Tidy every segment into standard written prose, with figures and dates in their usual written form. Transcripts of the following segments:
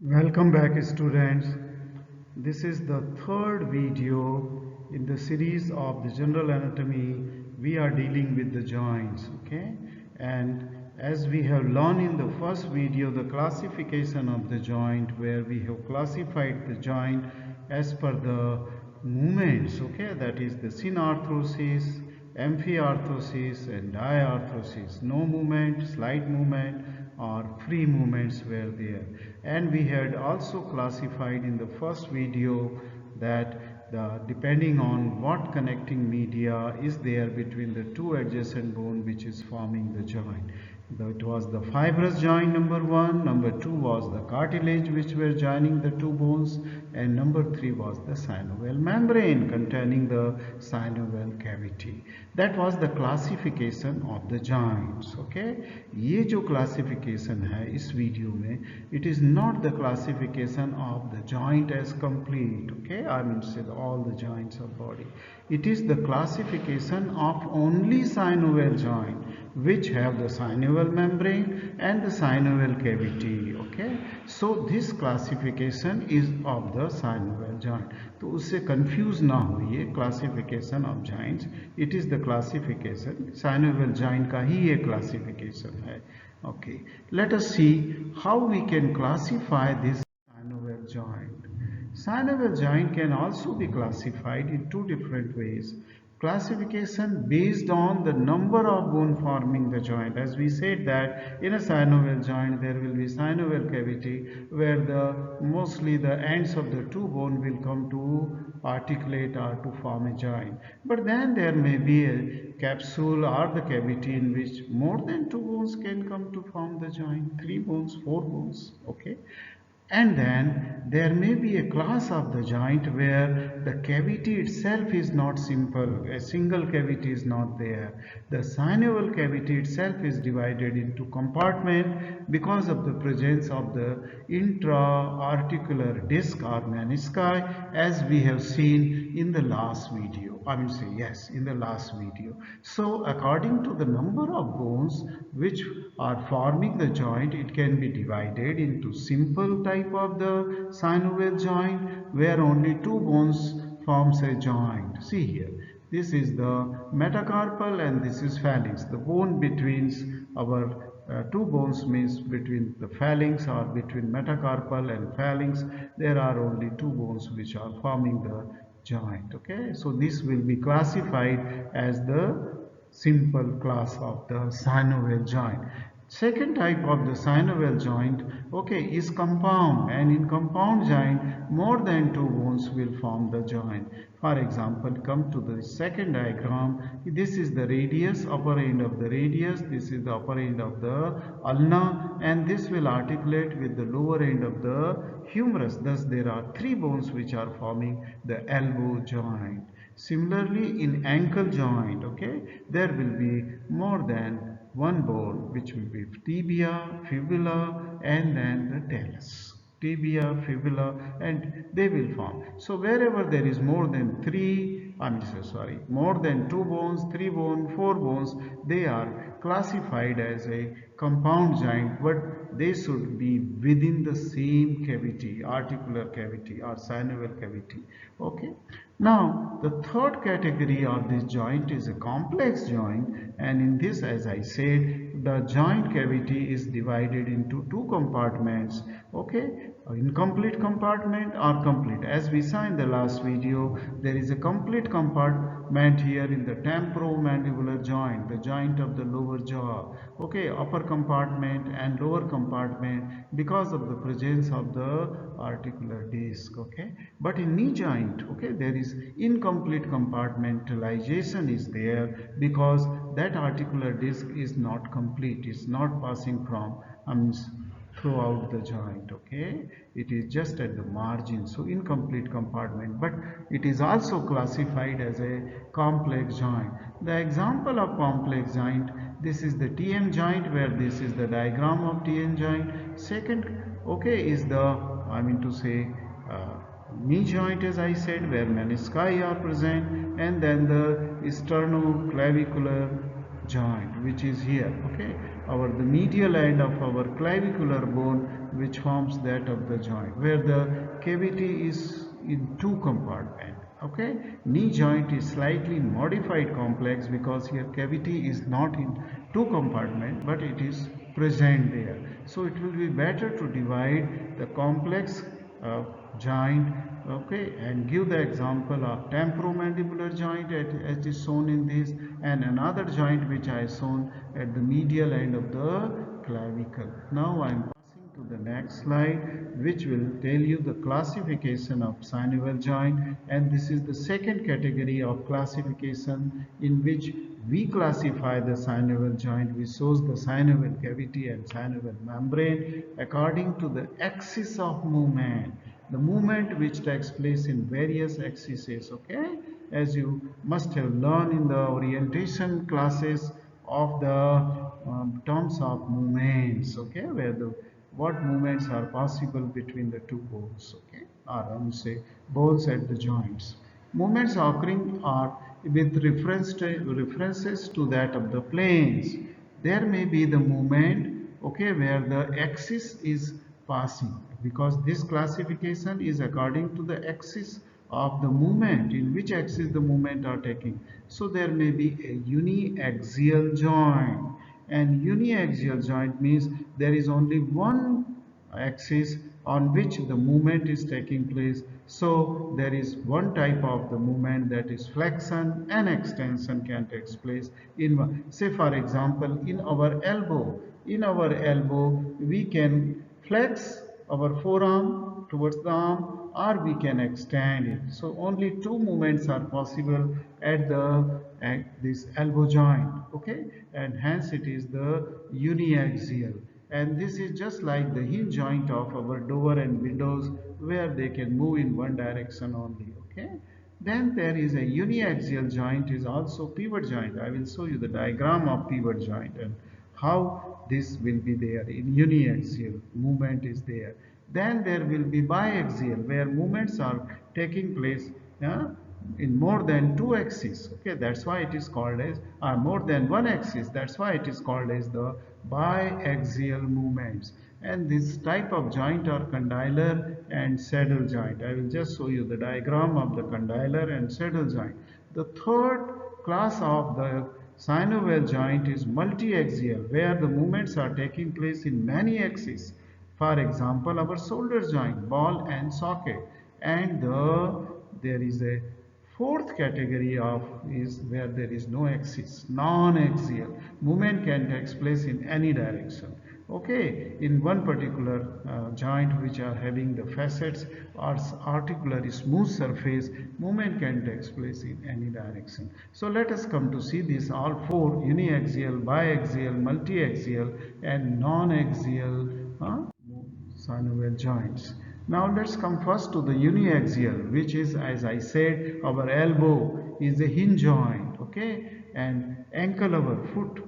Welcome back, students. This is the third video in the series of the general anatomy. We are dealing with the joints, okay? And as we have learned in the first video, the classification of the joint, where we have classified the joint as per the movements, okay? That is the synarthrosis, amphiarthrosis and diarthrosis. No movement, slight movement or free movements were there. And we had also classified in the first video that depending on what connecting media is there between the two adjacent bone which is forming the joint. That was the fibrous joint number 1, number 2 was the cartilage which were joining the two bones, and number 3 was the synovial membrane containing the synovial cavity. That was the classification of the joints. Okay, ये जो classification है इस video में, it is not the classification of the joint as complete. Okay, I mean say all the joints of body. It is the classification of only synovial joint which have the synovial membrane and the synovial cavity. Okay, so this classification is of the synovial joint. तो उससे confuse ना होइए, classification of joints, it is the classification, synovial joint का ही ये classification है. Okay, let us see how we can classify this synovial joint. Synovial joint can also be classified in two different ways. Classification based on the number of bone forming the joint. As we said that in a synovial joint there will be synovial cavity where mostly the ends of the two bone will come to articulate or to form a joint. But then there may be a capsule or the cavity in which more than two bones can come to form the joint, three bones, four bones. Okay. And then there may be a class of the joint where the cavity itself is not simple, a single cavity is not there. The synovial cavity itself is divided into compartment because of the presence of the intra-articular disc or menisci, as we have seen in the last video. I mean say yes, in the last video. So according to the number of bones which are forming the joint, it can be divided into simple type of the synovial joint where only two bones forms a joint. See here, this is the metacarpal and this is phalanx. The bone between our two bones means between the phalanx or between metacarpal and phalanx there are only two bones which are forming the joint. Okay, so this will be classified as the simple class of the synovial joint. Second type of the synovial joint, okay, is compound, and in compound joint more than two bones will form the joint. For example, come to the second diagram. This is the radius, upper end of the radius, this is the upper end of the ulna, and this will articulate with the lower end of the humerus. Thus there are three bones which are forming the elbow joint. Similarly, in ankle joint, okay, there will be more than one bone which will be tibia, fibula and then the talus. Tibia, fibula and they will form. So wherever there is more than more than two bones, three bones, four bones, they are classified as a compound joint, but they should be within the same cavity, articular cavity or synovial cavity. Okay. Now the third category of this joint is a complex joint, and in this, as I said, the joint cavity is divided into two compartments. Okay, incomplete compartment or complete. As we saw in the last video, there is a complete compartment here in the temporomandibular joint, the joint of the lower jaw. Okay, upper compartment and lower compartment because of the presence of the articular disc. Okay, but in knee joint, okay, there is incomplete compartmentalization is there because that articular disc is not complete, it's not passing from throughout the joint. Okay, it is just at the margin, so incomplete compartment, but it is also classified as a complex joint. The example of complex joint, this is the TM joint, where this is the diagram of TM joint. Second, okay, is the knee joint, as I said, where menisci are present, and then the sternoclavicular joint which is here. Okay, the medial end of our clavicular bone which forms that of the joint, where the cavity is in two compartments. Okay, knee joint is slightly modified complex because here cavity is not in two compartment but it is present there. So it will be better to divide the complex joint, okay, and give the example of temporomandibular joint as is shown in this, and another joint which I shown at the medial end of the clavicle. Now I am passing to the next slide, which will tell you the classification of synovial joint, and this is the second category of classification in which we classify the synovial joint. We shows the synovial cavity and synovial membrane according to the axis of movement, the movement which takes place in various axes. Okay, as you must have learned in the orientation classes of the terms of movements, okay, where the what movements are possible between the two bones, okay, or I would say bones at the joints. Movements occurring are with references to that of the planes. There may be the movement, okay, where the axis is passing, because this classification is according to the axis of the movement, in which axis the movement are taking. So there may be a uniaxial joint, and uniaxial joint means there is only one axis on which the movement is taking place. So there is one type of the movement, that is flexion and extension can take place in one. Say for example, in our elbow, we can flex our forearm towards the arm, or we can extend it. So only two movements are possible at this elbow joint, okay, and hence it is the uniaxial. And this is just like the hinge joint of our door and windows, where they can move in one direction only, okay. Then there is a uniaxial joint, is also pivot joint. I will show you the diagram of pivot joint and how this will be there. In uniaxial, movement is there. Then there will be biaxial, where movements are taking place in more than two axes. Okay, that's why it is called as, or more than one axis. That's why it is called as the biaxial movements. And this type of joint are condylar and saddle joint. I will just show you the diagram of the condylar and saddle joint. The third class of the synovial joint is multi-axial, where the movements are taking place in many axes. For example, our shoulder joint, ball and socket. And there is a fourth category of is where there is no axis, non-axial. Movement can take place in any direction. Okay, in one particular joint which are having the facets or articular smooth surface, movement can take place in any direction. So let us come to see this all four: uniaxial, biaxial, multi-axial and non-axial synovial joints. Now let's come first to the uniaxial, which is, as I said, our elbow is a hinge joint, okay, and ankle, our foot.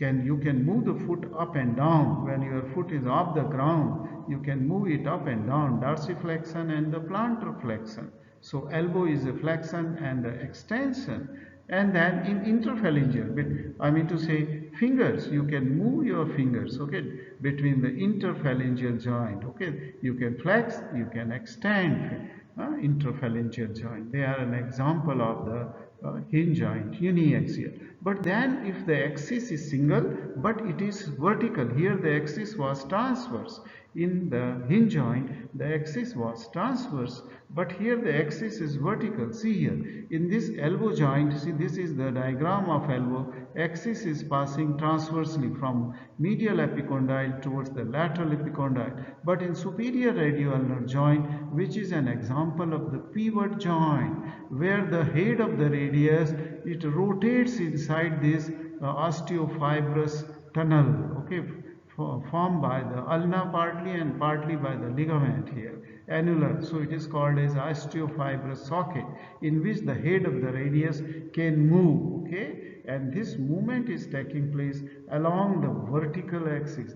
You can move the foot up and down. When your foot is off the ground, you can move it up and down, dorsiflexion and the plantar flexion. So elbow is a flexion and the extension. And then in interphalangeal, I mean to say fingers, you can move your fingers, okay, between the interphalangeal joint, okay. You can flex, you can extend interphalangeal joint. They are an example of the hinge joint, uniaxial. But then if the axis is single but it is vertical, here the axis was transverse. In the hinge joint, the axis was transverse, but here the axis is vertical. See here, in this elbow joint, see, this is the diagram of elbow. Axis is passing transversely from medial epicondyle towards the lateral epicondyle. But in superior radioulnar joint, which is an example of the pivot joint, where the head of the radius, it rotates inside this osteofibrous tunnel, okay, formed by the ulna partly and partly by the ligament here, annular. So it is called as osteofibrous socket, in which the head of the radius can move, okay, and this movement is taking place along the vertical axis.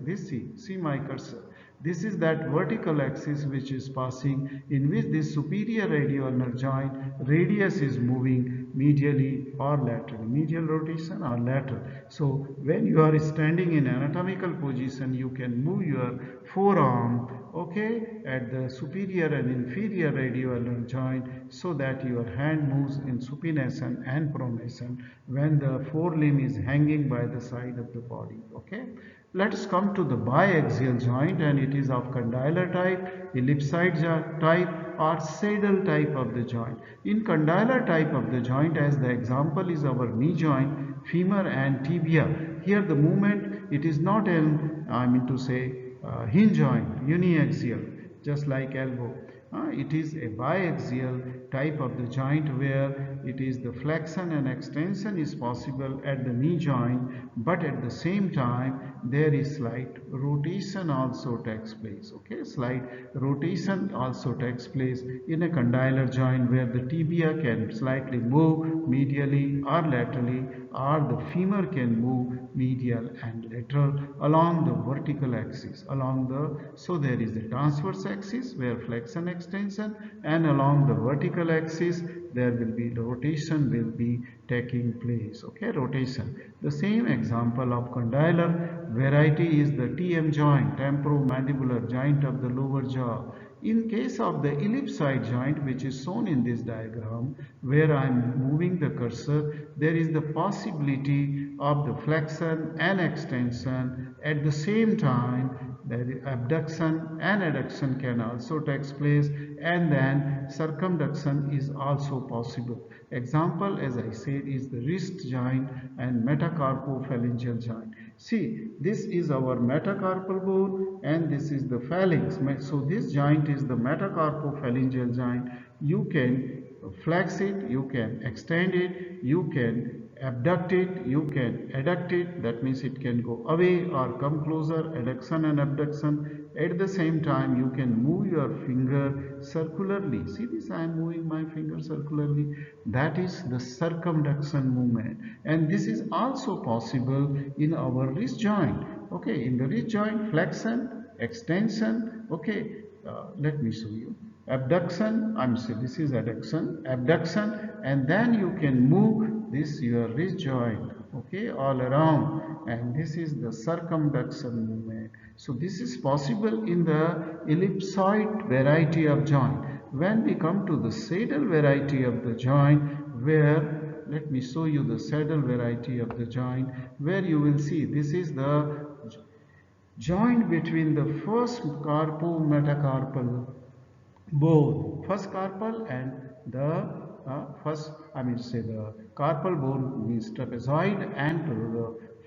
See my cursor. This is that vertical axis which is passing, in which this superior radioulnar joint radius is moving medially or laterally, medial rotation or lateral. So when you are standing in anatomical position, you can move your forearm, okay, at the superior and inferior radioulnar joint, so that your hand moves in supination and pronation when the forelimb is hanging by the side of the body, okay. Let us come to the biaxial joint, and it is of condylar type, ellipsoid type or saddle type of the joint. In condylar type of the joint, as the example is our knee joint, femur and tibia. Here the movement, it is not an, I mean to say, hinge joint, uniaxial, just like elbow. It is a biaxial type of the joint where it is the flexion and extension is possible at the knee joint, but at the same time there is slight rotation also takes place. Okay, slight rotation also takes place in a condylar joint where the tibia can slightly move medially or laterally, or the femur can move medial and lateral along the vertical axis. So there is a transverse axis where flexion extension, and along the vertical axis there will be rotation will be taking place. Okay, rotation. The same example of condylar variety is the TM joint, temporomandibular joint of the lower jaw. In case of the ellipsoid joint, which is shown in this diagram, where I am moving the cursor, there is the possibility of the flexion and extension at the same time. The abduction and adduction can also take place, and then circumduction is also possible. Example, as I said, is the wrist joint and metacarpophalangeal joint. See, this is our metacarpal bone and this is the phalanx. So this joint is the metacarpophalangeal joint. You can flex it, you can extend it, you can abduct it, you can adduct it. That means it can go away or come closer, adduction and abduction. At the same time, you can move your finger circularly. See this, I am moving my finger circularly. That is the circumduction movement. And this is also possible in our wrist joint. Okay, in the wrist joint, flexion, extension. Okay, let me show you. Abduction, I'm saying this is abduction, and then you can move this your wrist joint, okay, all around, and this is the circumduction movement. So this is possible in the ellipsoid variety of joint. When we come to the saddle variety of the joint, where let me show you the saddle variety of the joint, where you will see this is the joint between the first carpometacarpal bone, first carpal and the first, I mean to say the carpal bone means trapezoid and to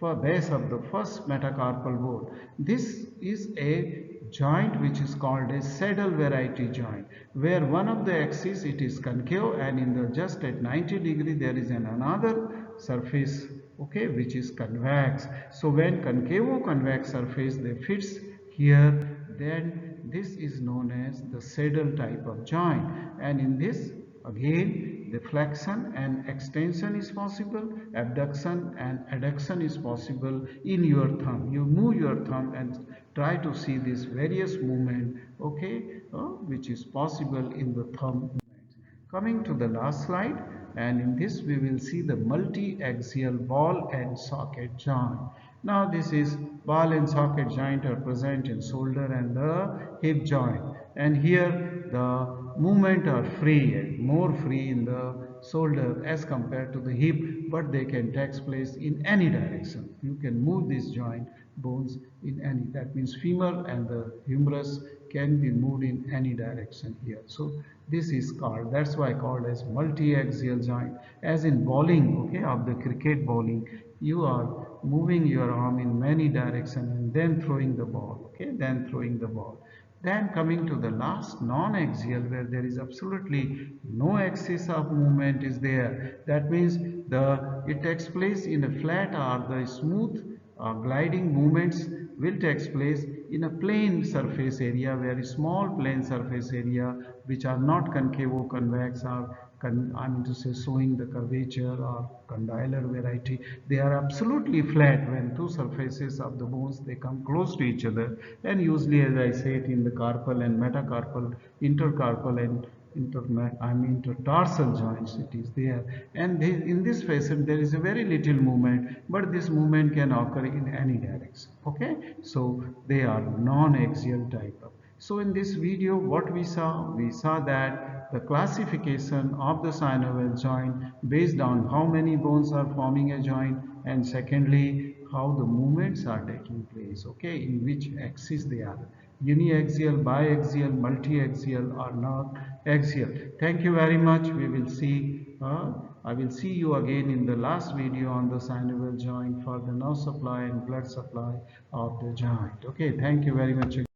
the base of the first metacarpal bone. This is a joint which is called a saddle variety joint, where one of the axis it is concave, and in the just at 90 degree there is another surface, okay, which is convex. So when concavo convex surface they fits here, then this is known as the saddle type of joint. And in this again the flexion and extension is possible, abduction and adduction is possible in your thumb. You move your thumb and try to see this various movement, okay, which is possible in the thumb. Coming to the last slide, and in this we will see the multi-axial ball and socket joint. Now this is ball and socket joint are present in shoulder and the hip joint, and here the movement are free, more free in the shoulder as compared to the hip, but they can take place in any direction. You can move this joint bones in any, that means femur and the humerus can be moved in any direction here. So this is called, that's why called as multi-axial joint. As in bowling, okay, of the cricket bowling, you are moving your arm in many directions and then throwing the ball, okay, then throwing the ball. Then coming to the last, non-axial, where there is absolutely no axis of movement is there. That means it takes place in a flat or the smooth gliding movements will take place in a plane surface area, very small plane surface area which are not concavo convex or I mean to say showing the curvature or condylar variety. They are absolutely flat when two surfaces of the bones they come close to each other, and usually, as I said, in the carpal and metacarpal, intercarpal and intertarsal joints it is there, and in this fashion there is a very little movement, but this movement can occur in any direction. Okay, so they are non-axial type of. So in this video, what we saw that the classification of the synovial joint based on how many bones are forming a joint, and secondly, how the movements are taking place, okay, in which axis they are. Uniaxial, biaxial, multi-axial or not axial. Thank you very much. We will see, I will see you again in the last video on the synovial joint for the nerve supply and blood supply of the joint. Okay, thank you very much.